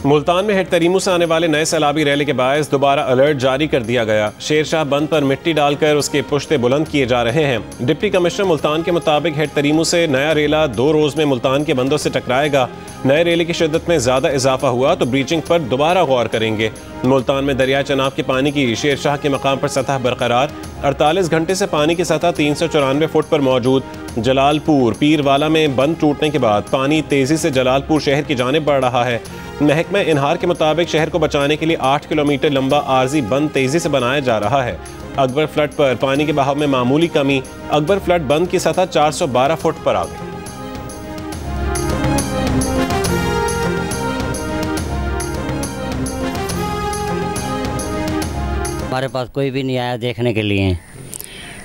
मुल्तान में हेड तरीमू से आने वाले नए सैलाबी रैली के बायस दोबारा अलर्ट जारी कर दिया गया। शेरशाह बंद पर मिट्टी डालकर उसके पुश्ते बुलंद किए जा रहे हैं। डिप्टी कमिश्नर मुल्तान के मुताबिक हेड तरीमू से नया रेला 2 रोज में मुल्तान के बंदों से टकराएगा। नए रेले की शिद्दत में ज्यादा इजाफा हुआ तो ब्रीचिंग पर दोबारा गौर करेंगे। मुल्तान में दरिया चनाब के पानी की शेरशाह के मकाम पर सतह बरकरार। 48 घंटे से पानी की सतह 394 फुट पर मौजूद। जलालपुर पीरवाला में बंद टूटने के बाद पानी तेजी से जलालपुर शहर की जानिब बढ़ रहा है। महकमा इनहार के मुताबिक शहर को बचाने के लिए 8 किलोमीटर लंबा आर्जी बंद तेजी से बनाया जा रहा है। अकबर फ्लड पर पानी के बहाव में मामूली कमी। अकबर फ्लड बंद की सतह 412 फुट पर आ गई। हमारे पास कोई भी नहीं आया देखने के लिए,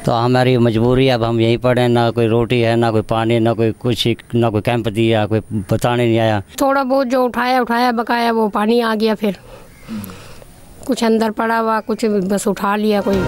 तो हमारी मजबूरी अब हम यहीं पड़े। ना कोई रोटी है, ना कोई पानी, ना कोई कुछ, ना कोई कैंप दिया, कोई बताने नहीं आया। थोड़ा बहुत जो उठाया बकाया वो पानी आ गया, फिर कुछ अंदर पड़ा हुआ, कुछ बस उठा लिया कोई।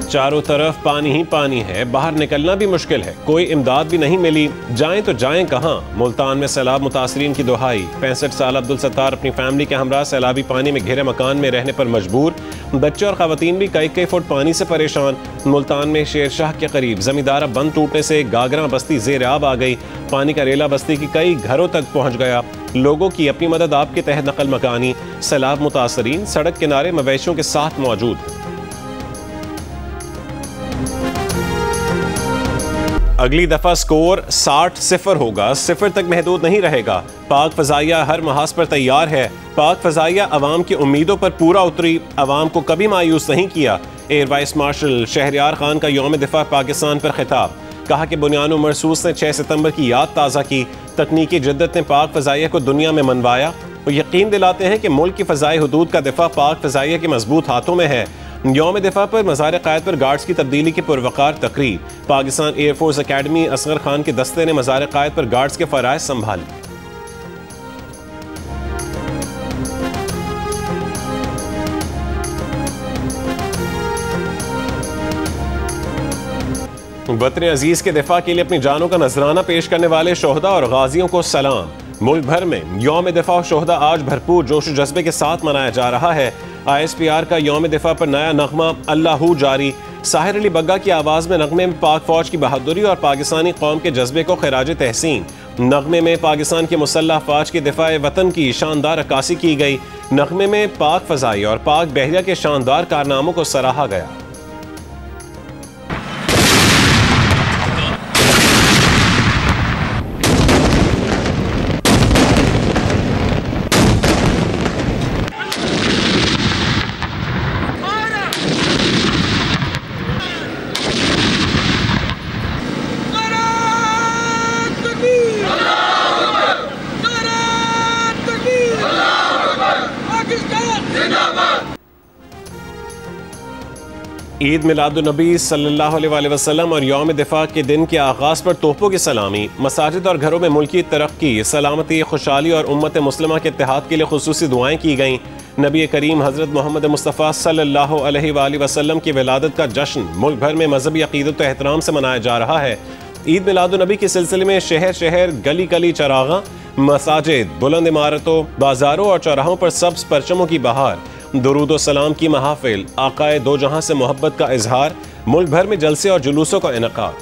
चारों तरफ पानी ही पानी है, बाहर निकलना भी मुश्किल है, कोई इमदाद भी नहीं मिली। जाएं तो जाएं कहां? मुल्तान में सैलाब मुतासरीन की दुहाई। 65 साल अब्दुल सत्तार अपनी फैमिली के हमरा सैलाबी पानी में घिरे मकान में रहने पर मजबूर। बच्चे और खवातीन भी कई फुट पानी से परेशान। मुल्तान में शेरशाह के करीब जमींदारा बंद टूटने से गागरा बस्ती ज़ेर आब आ गई। पानी का रेला बस्ती की कई घरों तक पहुंच गया। लोगों की अपनी मदद आपके तहत नकल मकानी। सैलाब मुतासरीन सड़क किनारे मवेशियों के साथ मौजूद हैं। अगली दफा स्कोर 60-0 होगा, 0 तक महदूद नहीं रहेगा। पाक फजाइया हर महाज पर तैयार है। पाक फजाइया अवाम की उम्मीदों पर पूरा उतरी, अवाम को कभी मायूस नहीं किया। Air vice marshal Shahryar Khan का यौम दिफा पाकिस्तान पर खिताब। कहा कि बुनियानो मरसूस ने 6 सितंबर की याद ताज़ा की। तकनीकी जिद्दत ने पाक फजाइया को दुनिया में मनवाया। वो यकीन दिलाते हैं कि मुल्क की फ़ज़ाई हुदूद का दिफा पाक फजाइया के मजबूत हाथों में है। यौम दिफा पर मज़ार क़ायद पर गार्ड्स की तब्दीली की पुरवकार तकरीब। पाकिस्तान एयरफोर्स अकेडमी असगर खान के दस्ते ने मज़ार क़ायद पर गार्ड्स के फ़राइज़ संभाले। वतन अजीज के दिफा के लिए अपनी जानों का नजराना पेश करने वाले शोहदा और गाजियों को सलाम। मुल्क भर में यौम दिफा और शोहदा आज भरपूर जोश व जज्बे के साथ मनाया जा रहा है। ISPR का यौम दिफा पर नया नगमा अल्लाहू जारी। साहिर अली बग्गा की आवाज़ में नगमे में पाक फौज की बहादुरी और पाकिस्तानी कौम के जज्बे को खिराज तहसीन। नगमे में पाकिस्तान के मुसल्लह अफवाज के दिफाए वतन की शानदार अक्कासी की गई। नगमे में पाक फ़ज़ाई और पाक बहरिया के शानदार कारनामों को सराहा गया। ईद मिलादुन्नबी सल्लल्लाहु अलैहि वसल्लम और यौम दिफा के दिन के आगाज़ पर तोपों की सलामी। मसाजिद और घरों में मुल्की तरक्की, सलामती, खुशहाली और उम्मत मुस्लिमा के इत्तेहाद के लिए खुसूसी दुआएं की गईं। नबी करीम हज़रत मोहम्मद मुस्तफ़ा सल्लल्लाहु अलैहि वसल्लम की विलादत का जश्न मुल्क भर में मजहबी अक़ीदत व एहतराम से मनाया जा रहा है। ईद मिलादुन्नबी के सिलसिले में शहर शहर, गली गली चरागा, मसाजिद, बुलंद इमारतों, बाजारों और चौराहों पर सब्ज़ परचमों की बहार, दुरूद व सलाम की महाफिल, आकाए दो जहां से मोहब्बत का इजहार। मुल्क भर में जलसे और जुलूसों का इनकाद।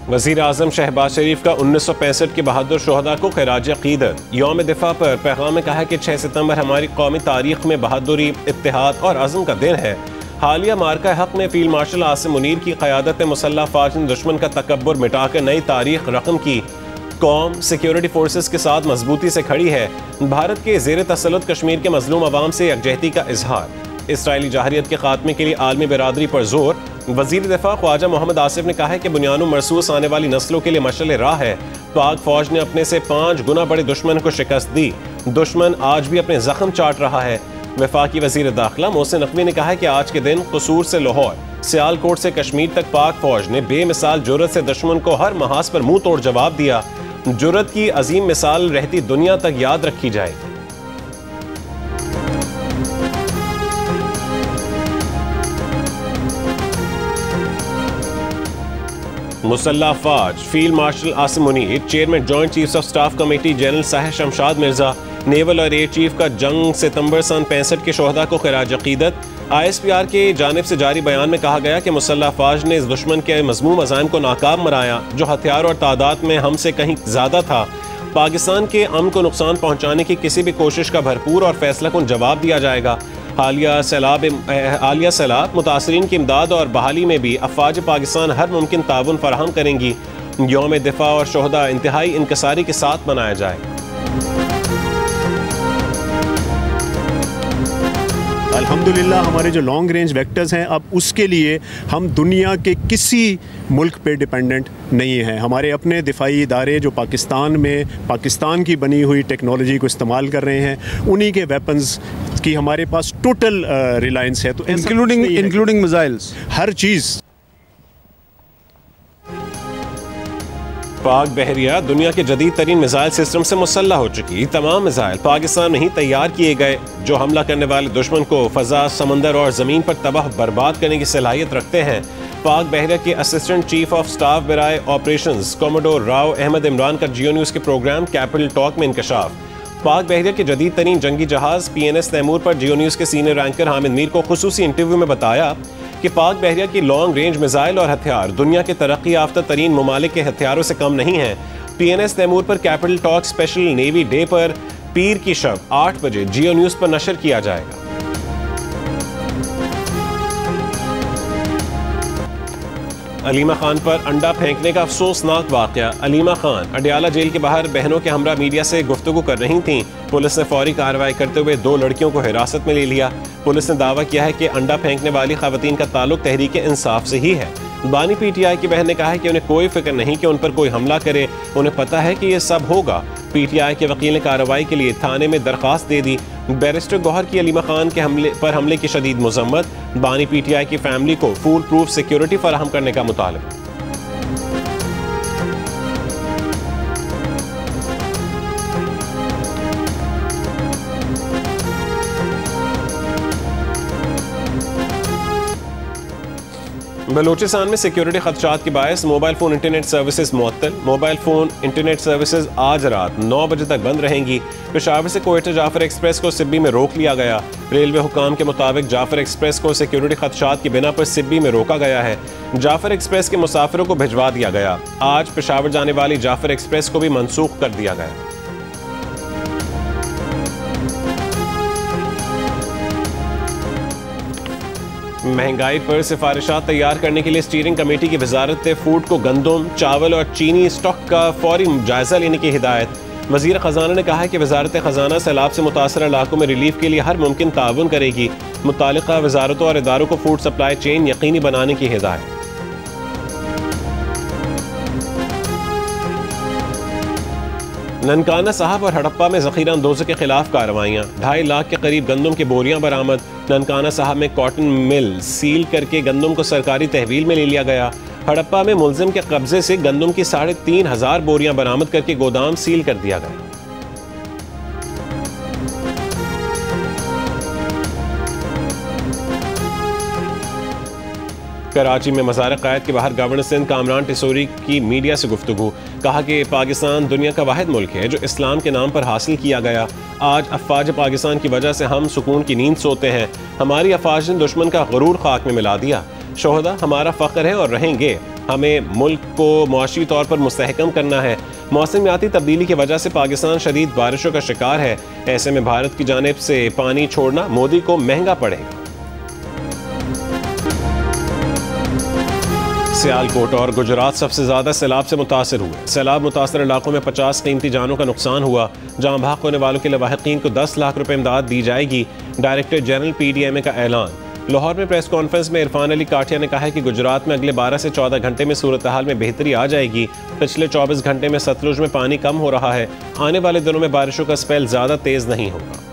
वज़ीर आज़म शहबाज शरीफ का 1965 के बहादुर शोहदा को खिराज अक़ीदत। यौम दिफा पर पैगाम में कहा कि 6 सितंबर हमारी कौमी तारीख में बहादुरी, इत्तेहाद और अज़म का दिन है। हालिया मार्का हक में फील्ड मार्शल आसिम मुनीर की क़यादत में मुसल्लह फ़ौज ने दुश्मन का तकब्बुर मिटाकर नई तारीख रकम की। कौम सिक्योरिटी फोर्सेस के साथ मजबूती से खड़ी है। भारत के ज़ेर तसल्लुत कश्मीर के मजलूम अवाम से यकजहती का इजहार। इसराइली जाहरियत के खात्मे के लिए आलमी बिरादरी पर जोर। वज़ीर दिफा ख्वाजा मोहम्मद आसिफ ने कहा है कि बुनियानो मरसूस आने वाली नस्लों के लिए मशअल राह है। पाक फौज ने अपने से 5 गुना बड़े दुश्मन को शिकस्त दी। दुश्मन आज भी अपने जख्म चाट रहा है। वफाकी वज़ीर दाखिला मोहसिन नकवी ने कहा है कि आज के दिन कसूर से लाहौर, सियालकोट से कश्मीर तक पाक फौज ने बेमिसाल जुर्रत से दुश्मन को हर महाज पर मुंह तोड़ जवाब दिया। जुर्रत की अजीम मिसाल रहती दुनिया तक याद रखी जाएगी। मुसल्लह अफवाज field marshal Asim Munir, chairman joint chiefs of staff committee general Sahir Shamshad Mirza, naval और एयर चीफ का जंग सितंबर सन 65 के शोहदा को खिराज अकीदत। ISPR के जानिब से जारी बयान में कहा गया कि मुसल्लह अफवाज ने इस दुश्मन के मज़मूम अज़ाइम को नाकाम मनाया जो हथियार और तादाद में हमसे कहीं ज़्यादा था। पाकिस्तान के अमन को नुकसान पहुँचाने की किसी भी कोशिश का भरपूर और फैसलाकुन जवाब दिया जाएगा। हालिया सैलाब मुतासरीन की इमदाद और बहाली में भी अफवाज पाकिस्तान हर मुमकिन ताउन फराहम करेंगी। यौम दिफा और शोहदा इंतहाई इंकसारी के साथ मनाया जाएगा। अल्हम्दुलिल्लाह हमारे जो लॉन्ग रेंज वेक्टर्स हैं, अब उसके लिए हम दुनिया के किसी मुल्क पे डिपेंडेंट नहीं हैं। हमारे अपने दिफाई इदारे जो पाकिस्तान में पाकिस्तान की बनी हुई टेक्नोलॉजी को इस्तेमाल कर रहे हैं, उन्हीं के वेपन्स की हमारे पास टोटल रिलायंस है। तो इंक्लूडिंग मिसाइल्स, हर चीज़। पाक बहरिया दुनिया के जदीद तरीन मिसाइल सिस्टम से मुसल्लह हो चुकी। तमाम मिसाइल पाकिस्तान में ही तैयार किए गए जो हमला करने वाले दुश्मन को फ़ज़ा, समंदर और ज़मीन पर तबाह बर्बाद करने की सलाहियत रखते हैं। पाक बहरिया के असिस्टेंट चीफ ऑफ स्टाफ बराए ऑपरेशंस कॉमोडोर राव अहमद इमरान का जियो न्यूज़ के प्रोग्राम कैपिटल टॉक में इंकशाफ। पाक बहरिया के जदीद तरीन जंगी जहाज़ PNS तैमूर पर जियो न्यूज़ के सीनियर एंकर हामिद मीर को खुसूसी इंटरव्यू में बताया कि पाक बहरिया की लॉन्ग रेंज मिसाइल और हथियार दुनिया के तरक्की याफ्ता तरीन ममालिक के हथियारों से कम नहीं हैं। PNS तैमूर पर capital talk special navy day पर पीर की शब 8 बजे जियो न्यूज़ पर नशर किया जाएगा। अलीमा खान पर अंडा फेंकने का अफसोसनाक वाकया। अलीमा खान अडियाला जेल के बाहर बहनों के हमरा मीडिया से गुफ्तगू कर रही थीं। पुलिस ने फौरी कार्रवाई करते हुए 2 लड़कियों को हिरासत में ले लिया। पुलिस ने दावा किया है कि अंडा फेंकने वाली खवातीन का ताल्लुक तहरीक इंसाफ से ही है। बानी PTI की बहन ने कहा है कि उन्हें कोई फिक्र नहीं कि उन पर कोई हमला करे, उन्हें पता है कि यह सब होगा। PTI के वकील ने कार्रवाई के लिए थाने में दरख्वास्त दे दी। बैरिस्टर गौहर की अलीमा खान के हमले की शदीद मजम्मत। बानी PTI की फैमिली को फूल प्रूफ सिक्योरिटी फराहम करने का मुतालबा। बलूचिस्तान में सिक्योरिटी खदशात के बायस मोबाइल फ़ोन इंटरनेट सर्विसेज मुअत्तल। मोबाइल फ़ोन इंटरनेट सर्विसेज आज रात 9 बजे तक बंद रहेंगी। पेशावर से कोयटा जाफर एक्सप्रेस को सिब्बी में रोक लिया गया। रेलवे हुकाम के मुताबिक जाफर एक्सप्रेस को सिक्योरिटी खदशात की बिना पर सिब्बी में रोका गया है। जाफर एक्सप्रेस के मुसाफिरों को भिजवा दिया गया। आज पेशावर जाने वाली जाफर एक्सप्रेस को भी मनसूख कर दिया गया। महंगाई पर सिफारिशात तैयार करने के लिए स्टीयरिंग कमेटी की वजारत फूड को गंदम, चावल और चीनी स्टॉक का फौरी जायजा लेने की हिदायत। वज़ीर ख़जाना ने कहा है कि वजारत ख़जाना सैलाब से मुतासर इलाकों में रिलीफ के लिए हर मुमकिन ताउन करेगी। मुतालिका वजारतों और इदारों को फूड सप्लाई चेन यकीनी बनाने की हिदायत। ननकाना साहब और हड़प्पा में ज़ख़ीरा अंदोज़ों के खिलाफ कार्रवाइयाँ। 2.5 लाख के करीब गंदम की बोरियां बरामद। ननकाना साहब में कॉटन मिल सील करके गंदम को सरकारी तहवील में ले लिया गया। हड़प्पा में मुलजिम के कब्जे से गंदम की 3,500 बोरियां बरामद करके गोदाम सील कर दिया गया। कराची में मज़ार क़ायद के बाहर गवर्नर सिंध कामरान टिसोरी की मीडिया से गुफ्तगू। कहा कि पाकिस्तान दुनिया का वाहिद मुल्क है जो इस्लाम के नाम पर हासिल किया गया। आज अफवाज पाकिस्तान की वजह से हम सुकून की नींद सोते हैं। हमारी अफवाज ने दुश्मन का गुरूर खाक में मिला दिया। शोहदा हमारा फ़ख्र है और रहेंगे। हमें मुल्क को मुआशी तौर पर मुस्तहकम करना है। मौसमियाती तब्दीली की वजह से पाकिस्तान शदीद बारिशों का शिकार है। ऐसे में भारत की जानिब से पानी छोड़ना मोदी को महंगा पड़ेगा। सियालकोट और गुजरात सबसे ज़्यादा सैलाब से मुतासर हुए। सैलाब मुतासर इलाकों में 50 कीमती जानों का नुकसान हुआ। जहाँ भाग होने वालों के लवाहिकीन को 10 लाख रुपए इमदाद दी जाएगी। डायरेक्टर जनरल PDMA का ऐलान। लाहौर में प्रेस कॉन्फ्रेंस में इरफान अली काठिया ने कहा है कि गुजरात में अगले 12 से 14 घंटे में सूरत हाल में बेहतरी आ जाएगी। पिछले 24 घंटे में सतलुज में पानी कम हो रहा है। आने वाले दिनों में बारिशों का स्पेल ज़्यादा तेज़ नहीं होगा।